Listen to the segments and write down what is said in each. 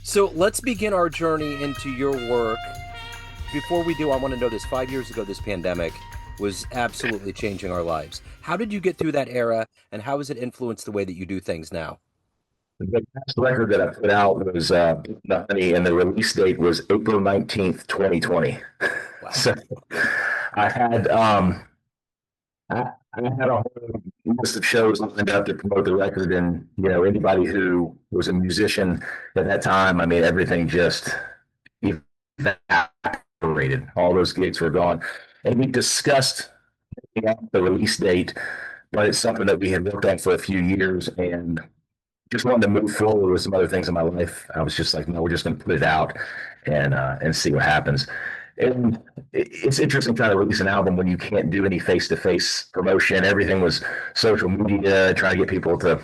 So let's begin our journey into your work. Before we do, I want to know this. 5 years ago, this pandemic was absolutely changing our lives. How did you get through that era, and how has it influenced the way that you do things now? The last record that I put out was The Honey, and the release date was April 19th, 2020. Wow. So I had I had a whole list of shows lined up to promote the record, and anybody who was a musician at that time, I mean, everything just evaporated. All those gigs were gone, and we discussed the release date, but it's something that we had worked on for a few years, and just wanted to move forward with some other things in my life. I was just like, no, we're just going to put it out and see what happens. And it's interesting trying to release an album when you can't do any face to face promotion. Everything was social media, trying to get people to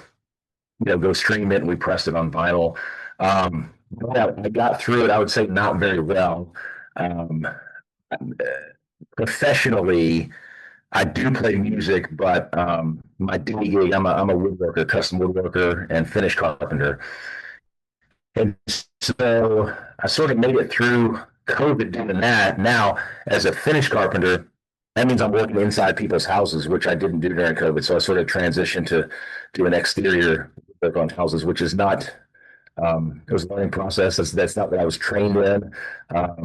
go stream it. And we pressed it on vinyl. I got through it. I would say not very well. Um, Professionally, I do play music, but my day gig, I'm a woodworker, custom woodworker, and finish carpenter. And so I sort of made it through COVID doing that. Now, as a finish carpenter, that means I'm working inside people's houses, which I didn't do during COVID. So I sort of transitioned to do an exterior work on houses, which is not it was a learning process. That's not what I was trained in. But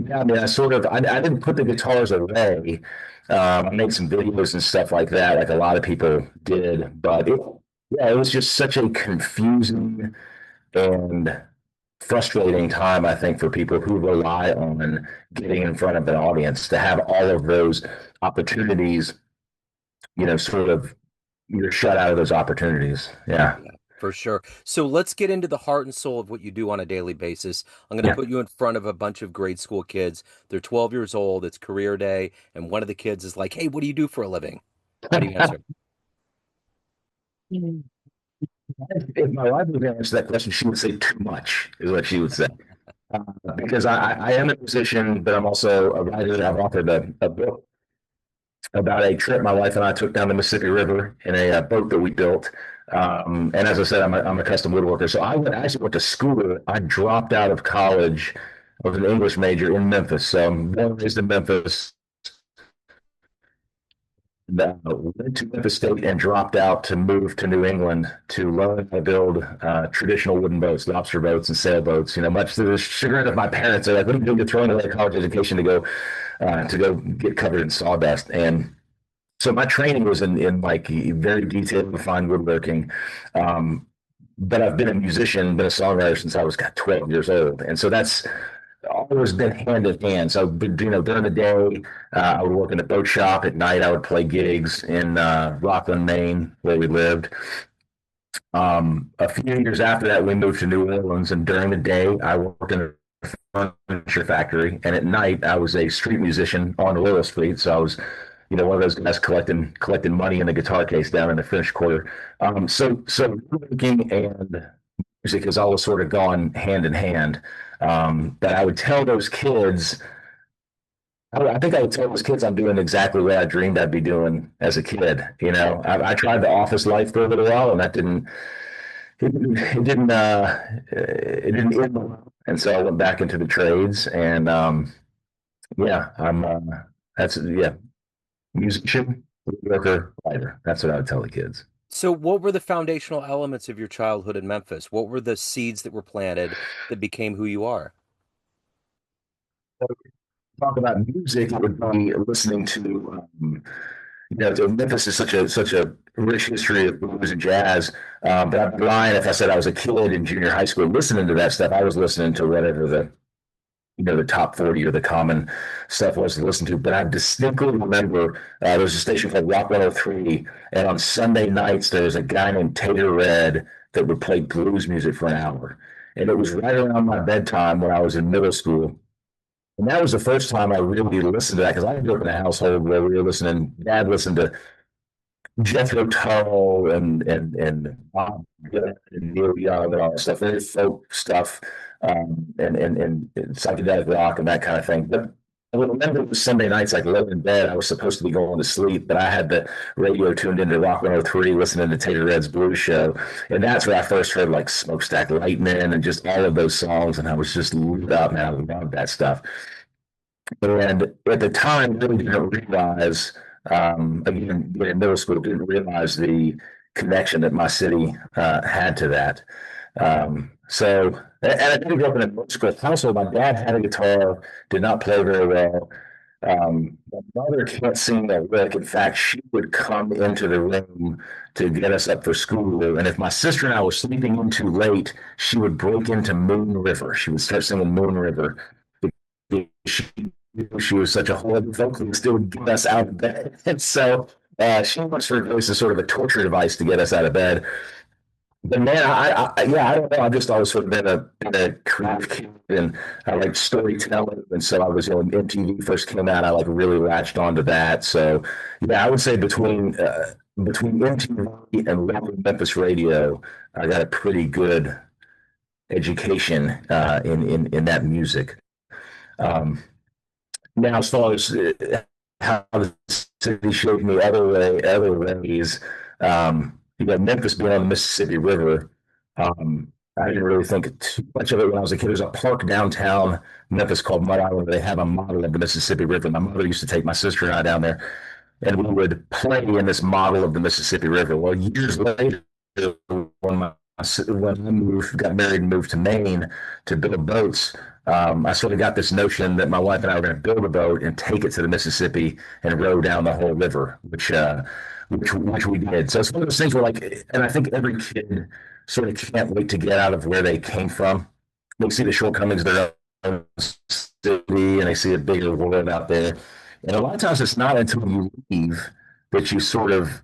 yeah, I mean, I didn't put the guitars away. I made some videos and stuff like that, like a lot of people did. But yeah, it was just such a confusing and frustrating time, I think, for people who rely on getting in front of an audience to have all of those opportunities, sort of you're shut out of those opportunities. Yeah. Yeah, for sure. So let's get into the heart and soul of what you do on a daily basis. I'm going to Yeah. put you in front of a bunch of grade school kids. They're 12 years old. It's career day. And one of the kids is like, "Hey, what do you do for a living?" How do you answer? If my wife was going to answer that question, she would say too much, is what she would say. Uh, because I am a musician, but I'm also a writer. I've authored a book about a trip my wife and I took down the Mississippi River in a boat that we built. And as I said, I'm a custom woodworker. So I actually went to school. I dropped out of college. I was an English major in Memphis. So I'm born and raised in Memphis. Went to Memphis State and dropped out to move to New England to learn how to build traditional wooden boats, lobster boats and sailboats. Much to the chagrin of my parents, they're like, "What are you doing? You're throwing away a college education to go get covered in sawdust." And so my training was in like very detailed, refined woodworking. Um, but I've been a musician, been a songwriter since I was 12 years old, and so that's always been hand in hand. So, during the day, I would work in a boat shop. At night, I would play gigs in Rockland, Maine, where we lived. A few years after that, we moved to New Orleans, and during the day, I worked in a furniture factory, and at night, I was a street musician on Willow Street. So I was, one of those guys collecting money in the guitar case down in the French Quarter. So working and music has always sort of gone hand in hand. That I would tell those kids, I think I would tell those kids I'm doing exactly what I dreamed I'd be doing as a kid. I tried the office life for a little while, and that it didn't end well. And so I went back into the trades, and yeah, that's yeah, musician, worker, writer. That's what I would tell the kids. So, what were the foundational elements of your childhood in Memphis? What were the seeds that were planted that became who you are? Talk about music, it would be listening to Memphis is such a rich history of blues and jazz. But I'd be lying if I said I was a kid in junior high school listening to that stuff. I was listening to whatever the top 40 or the common stuff was to listen to. But I distinctly remember there was a station called Rock 103, and on Sunday nights there was a guy named Tater Red that would play blues music for an hour, and it was right around my bedtime when I was in middle school. And that was the first time I really listened to that, because I grew up in a household where we were listening. Dad listened to Jethro Tull and Bob Dylan and Neil Young and all that stuff, very folk stuff, and psychedelic rock and that kind of thing. But I would remember it was Sunday nights, like laying in bed. I was supposed to be going to sleep, but I had the radio tuned into Rock 103, listening to Tater Red's Blues Show. And that's where I first heard like Smokestack Lightning and just all of those songs. And I was just lit up, man. I loved that stuff. And at the time, really didn't realize, again, in middle school, didn't realize the connection that my city had to that. And I didn't grow up in a musical household. My dad had a guitar, did not play very well. My mother can't sing that lick. In fact, she would come into the room to get us up for school. And if my sister and I were sleeping in too late, she would break into Moon River. She would start singing Moon River. She, she was such a horrible vocalist, it would get us out of bed. And so she wants her voice as sort of a torture device to get us out of bed. But man, yeah, I don't know. I've just always sort of been a creative kid, and I like storytelling. And so I was, when MTV first came out, I like really latched onto that. So yeah, I would say between MTV and local Memphis radio, I got a pretty good education in that music. Um, Now, as far as how the city shaped me other ways, Memphis being on the Mississippi River, I didn't really think too much of it when I was a kid. There's a park downtown Memphis called Mud Island where they have a model of the Mississippi River. My mother used to take my sister and I down there, and we would play in this model of the Mississippi River. Well, years later, when my when I got married and moved to Maine to build boats, I sort of got this notion that my wife and I were going to build a boat and take it to the Mississippi and row down the whole river, which we did. So it's one of those things where, like, and I think every kid sort of can't wait to get out of where they came from. They see the shortcomings of their own city and they see a bigger world out there. And a lot of times it's not until you leave that you sort of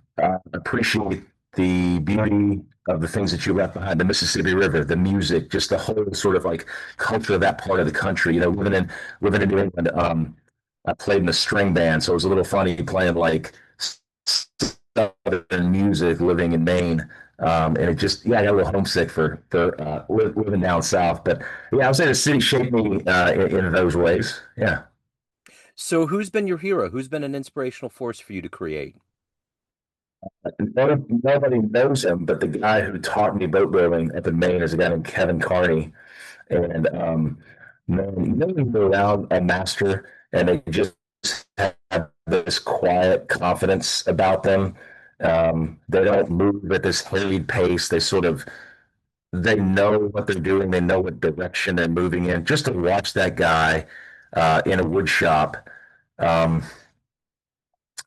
appreciate the beauty of the things that you left behind, the Mississippi River, the music, just the whole sort of like culture of that part of the country. Living in New England, I played in a string band, so it was a little funny playing like southern music, living in Maine. And it just, yeah, I got a little homesick for living down south. But yeah, I would say the city shaped me in those ways. Yeah. So who's been your hero? Who's been an inspirational force for you to create? Nobody knows him, but the guy who taught me boat building up in Maine is a guy named Kevin Carney. And man, you know, when you're around a master and they just have this quiet confidence about them. They don't move at this hurried pace. They know what they're doing. They know what direction they're moving in. Just to watch that guy in a wood shop, um,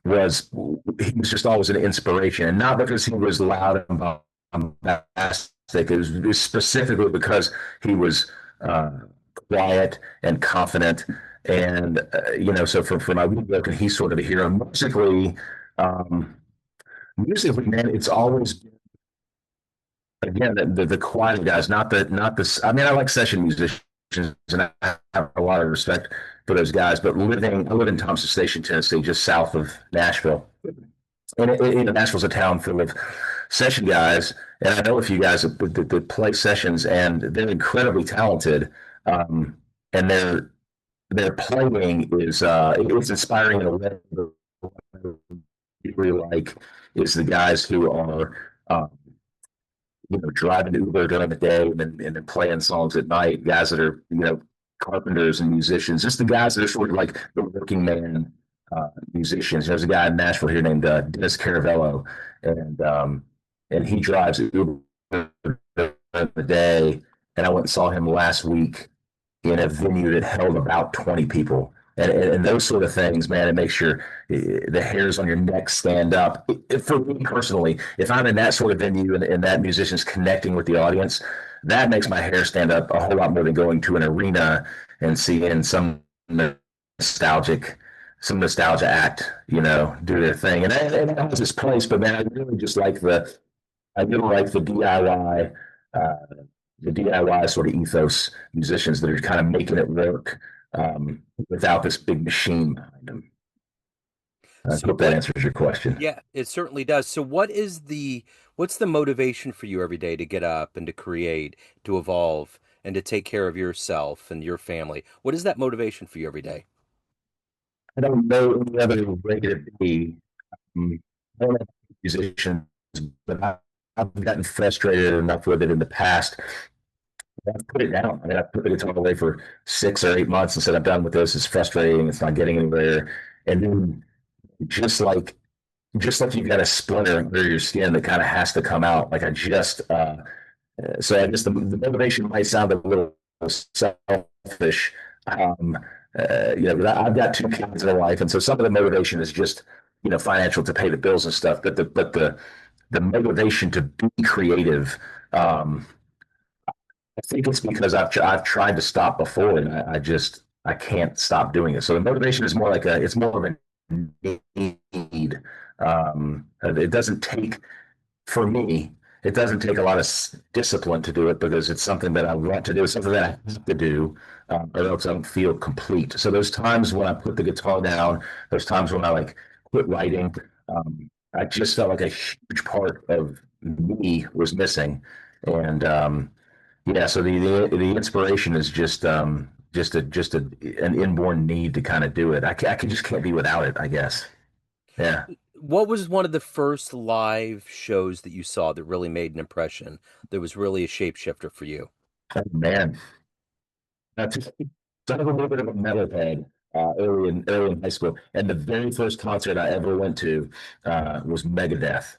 was he was just always an inspiration, and not because he was loud and bombastic. It was specifically because he was quiet and confident, and So for my woodwork, he's sort of a hero. Um, musically, man, it's always been, again the quieter guys, not the. I mean, I like session musicians, and I have a lot of respect for those guys. But I live in Thompson Station, Tennessee, just south of Nashville, and Nashville's a town full of session guys. And I know a few guys that play sessions, and they're incredibly talented. And their playing is it's inspiring in a way that I really like is the guys who are driving Uber during the day and then playing songs at night. Guys that are carpenters and musicians, just the guys that are sort of like the working man musicians. There's a guy in Nashville here named Dennis Caravello, and he drives Uber during the day. And I went and saw him last week in a venue that held about 20 people. And those sort of things, man, it makes the hairs on your neck stand up. For me personally, if I'm in that sort of venue and that musician's connecting with the audience, that makes my hair stand up a whole lot more than going to an arena and seeing nostalgic, some nostalgia act, do their thing. And it has its place, but man, I really like uh, the DIY sort of ethos musicians that are kind of making it work without this big machine behind them. I So hope that what, answers your question. yeah, it certainly does. So what's the motivation for you every day to get up and to create, to evolve, and to take care of yourself and your family? What is that motivation for you every day? I don't know any other way to be. I don't know musicians, but I've gotten frustrated enough with it in the past. I've put it down. I mean, I put the guitar away for 6 or 8 months and said, I'm done with this. It's frustrating. It's not getting anywhere. And then just like just like you've got a splinter under your skin that kind of has to come out. Like I just so I guess the motivation might sound a little selfish. Um, but I've got 2 kids in a life, and so some of the motivation is just financial to pay the bills and stuff. But the motivation to be creative, I think it's because I've tried to stop before, and I can't stop doing it. So the motivation is more like it's more of a need. It doesn't take for me, it doesn't take a lot of discipline to do it because it's something that I want to do. It's something that I have to do, or else I don't feel complete. So those times when I put the guitar down, those times when I like quit writing, I just felt like a huge part of me was missing. And yeah, so the inspiration is just an inborn need to kind of do it. I just can't be without it, I guess. Yeah. What was one of the first live shows that you saw that really made an impression, that was really a shapeshifter for you? Oh, man. That's sort of a little bit of a metalhead early in high school, and the very first concert I ever went to was Megadeth,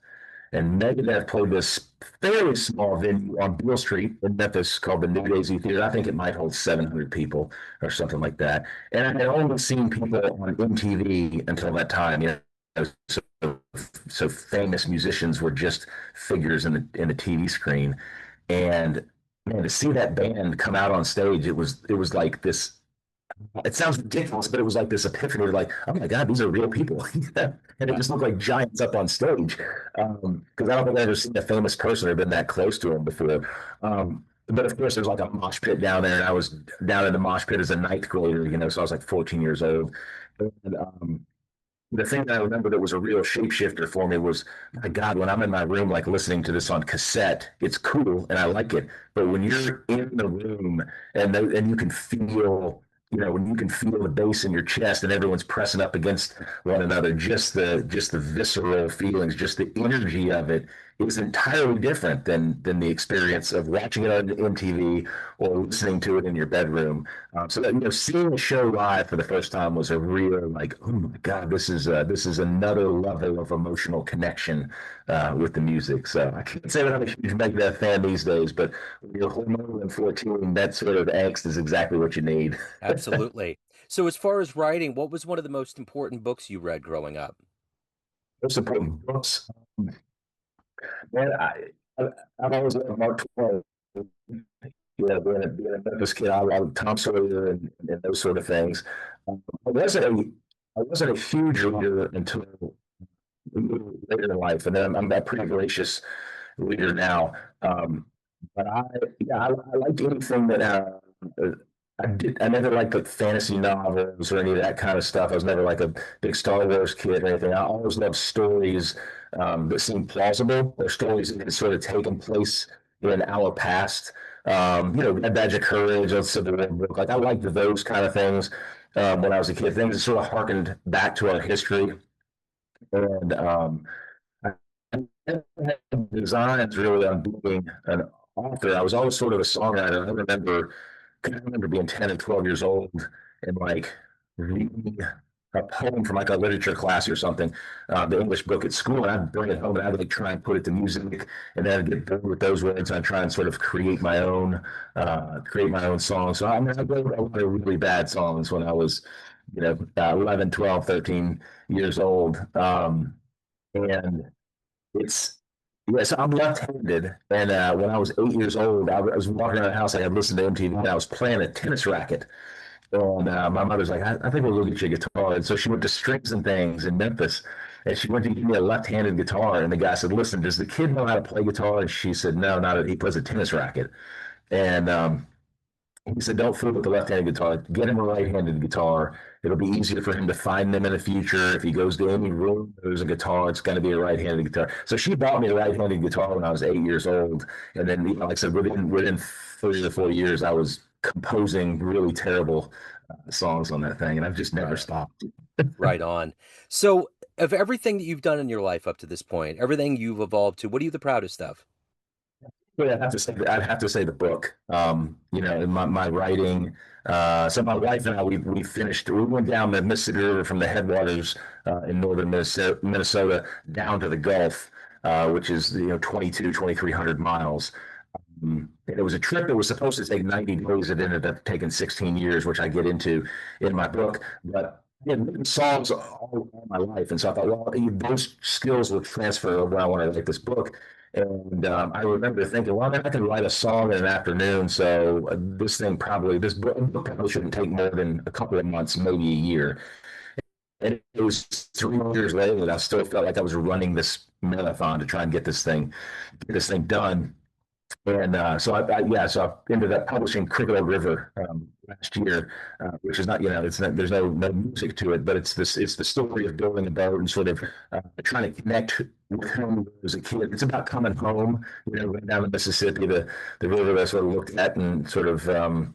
and Megadeth played this fairly small venue on Beale Street in Memphis called the New Daisy Theater. I think it might hold 700 people or something like that. And I had only seen people on MTV until that time. So, so famous musicians were just figures in the TV screen, and man, to see that band come out on stage, it was like this. It sounds ridiculous, but it was like this epiphany, like, oh my God, these are real people. And it just looked like giants up on stage. Because I don't think I've ever seen a famous person or been that close to them before. But of course, there's like a mosh pit down there, and I was down in the mosh pit as a ninth grader, so I was like 14 years old. And the thing that I remember that was a real shapeshifter for me was, my God, when I'm in my room, like listening to this on cassette, it's cool and I like it. But when you're in the room and you can feel, when you can feel the bass in your chest and everyone's pressing up against one another, just the visceral feelings, just the energy of it is entirely different than the experience of watching it on MTV or listening to it in your bedroom. So that seeing the show live for the first time was a real like, oh my God, this is another level of emotional connection with the music. So I can't say that I'm a huge Megadeth fan these days, but when you're hormonal and 14, that sort of angst is exactly what you need. Absolutely. So, as far as writing, what was one of the most important books you read growing up? Most important books. Man, I, I've always loved Mark Twain. Being a Memphis kid, I loved Tom Sawyer and those sort of things. I wasn't a huge reader until later in life, and then I'm a pretty voracious reader now. But I liked anything that I never liked the fantasy novels or any of that kind of stuff. I was never like a big Star Wars kid or anything. I always loved stories that seemed plausible, or stories that had sort of taken place in our past. Red Badge of Courage, a Civil War book. Like I liked those kind of things when I was a kid. Things that sort of harkened back to our history. And I never had designs really on being an author. I was always sort of a songwriter. I remember being 10 and 12 years old and like reading a poem from like a literature class or something, the English book at school, and I'd bring it home and I'd like try and put it to music, and then I'd get bored with those words and I'd try and sort of create my own song. So I mean, I wrote a lot of really bad songs when I was, 11, 12, 13 years old. And it's yeah, so I'm left-handed, and when I was 8 years old, I was walking around the house. I had listened to MTV, and I was playing a tennis racket. And my mother's like, I think we'll go get you a guitar. And so she went to Strings and Things in Memphis, and she went to give me a left-handed guitar. And the guy said, "Listen, does the kid know how to play guitar?" And she said, "No, not a, he plays a tennis racket." And he said, "Don't fool with the left-handed guitar. Get him a right-handed guitar. It'll be easier for him to find them in the future. If he goes to any room there's a guitar, it's going to be a right-handed guitar." So she bought me a right-handed guitar when I was 8 years old, and then, like I said, within 3 or 4 years, I was composing really terrible songs on that thing, and I've just never stopped. Right on. So, of everything that you've done in your life up to this point, everything you've evolved to, what are you the proudest of? But I'd have to say the book. In my writing. So my wife and I, we went down the Mississippi River from the headwaters in northern Minnesota down to the Gulf, which is 2,300 miles. It was a trip that was supposed to take 90 days. It ended up taking 16 years, which I get into in my book. But I had written songs all my life. And so I thought, well, those skills will transfer when I want to write this book. And I remember thinking, well, I can write a song in an afternoon. So this book probably shouldn't take more than a couple of months, maybe a year. And it was 3 years later that I still felt like I was running this marathon to try and get this thing done. And so I ended up publishing Cricket River last year, which is not, there's no music to it, but it's the story of building a boat and sort of trying to connect with who was a kid. It's about coming home, right down the Mississippi, the river that I sort of looked at and sort of, the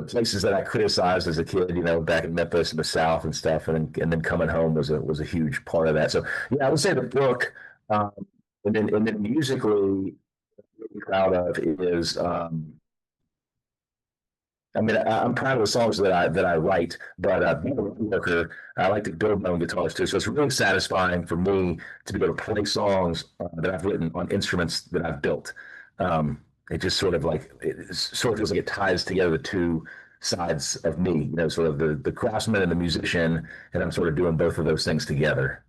places that I criticized as a kid, back in Memphis in the South and stuff, and then coming home was a huge part of that. So yeah, I would say the book. Um, and then musically, really proud of is I'm proud of the songs that I write, but being a woodworker, I like to build my own guitars too. So it's really satisfying for me to be able to play songs that I've written on instruments that I've built. It just sort of feels like it ties together the two sides of me, sort of the craftsman and the musician, and I'm sort of doing both of those things together.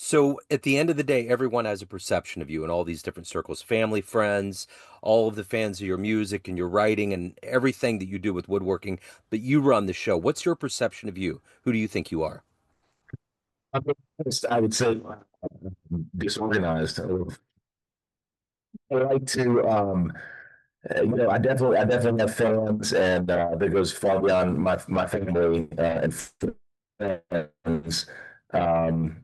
So, at the end of the day, everyone has a perception of you in all these different circles, family, friends, all of the fans of your music and your writing and everything that you do with woodworking, but you run the show. What's your perception of you? Who do you think you are? I would say disorganized. I like to, I definitely have fans, and that goes far beyond my family and friends. And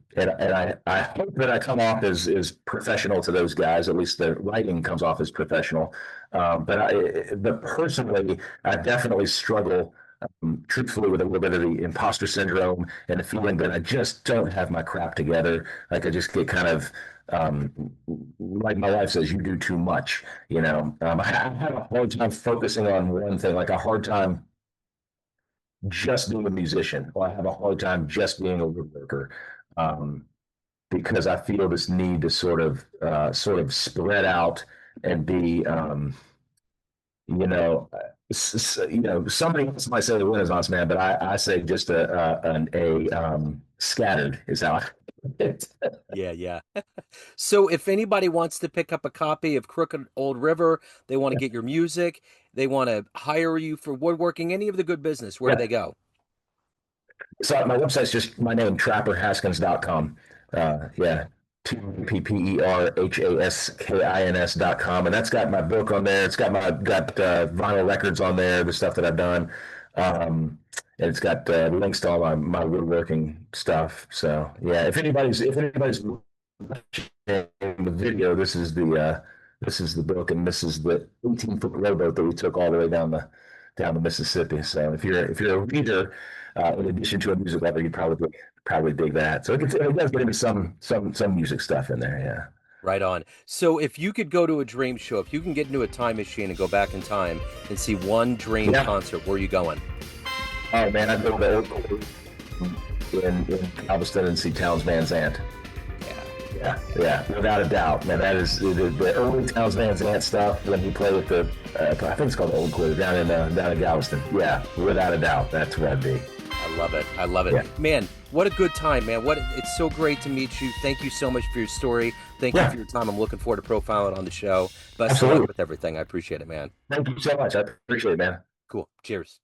I hope that I come off as professional to those guys. At least the writing comes off as professional. But personally, I definitely struggle, truthfully, with a little bit of the imposter syndrome and the feeling that I just don't have my crap together. Like I just get kind of, like my wife says, you do too much. I have a hard time focusing on one thing, like a hard time just being a musician, or I have a hard time just being a woodworker, um, because I feel this need to sort of spread out and be, somebody else might say the Renaissance man, but I say just scattered is how I. Yeah, yeah. So, if anybody wants to pick up a copy of Crooked Old River, they want to get your music, they want to hire you for woodworking, any of the good business, where do Yeah. they go? So my website's just my name, trapperhaskins.com. Yeah. TPPERHASKINS.com. And that's got my book on there. It's got vinyl records on there, the stuff that I've done. And it's got links to all my woodworking stuff. So yeah, if anybody's watching the video, this is the book, and this is the 18-foot rowboat that we took all the way down the Mississippi. So if you're a reader, in addition to a music lover, you'd probably dig that. So it does get into some music stuff in there. Yeah. Right on. So, if you could go to a dream show, if you can get into a time machine and go back in time and see one dream Yeah. concert, where are you going? Oh man, I'd go to the old quarter in Galveston and see Towns Van Zandt. Yeah. Yeah, without a doubt, man. That is the early Towns Van Zandt stuff when he played with I think it's called the Old Quarter down in Galveston. Yeah, without a doubt, that's where I'd be. I love it. I love it. Yeah. Man, what a good time, man. It's so great to meet you. Thank you so much for your story. Thank you Yeah. for your time. I'm looking forward to profiling on the show. Best of Absolutely. luck with everything. I appreciate it, man. Thank you so much. I appreciate it, man. Cool. Cheers.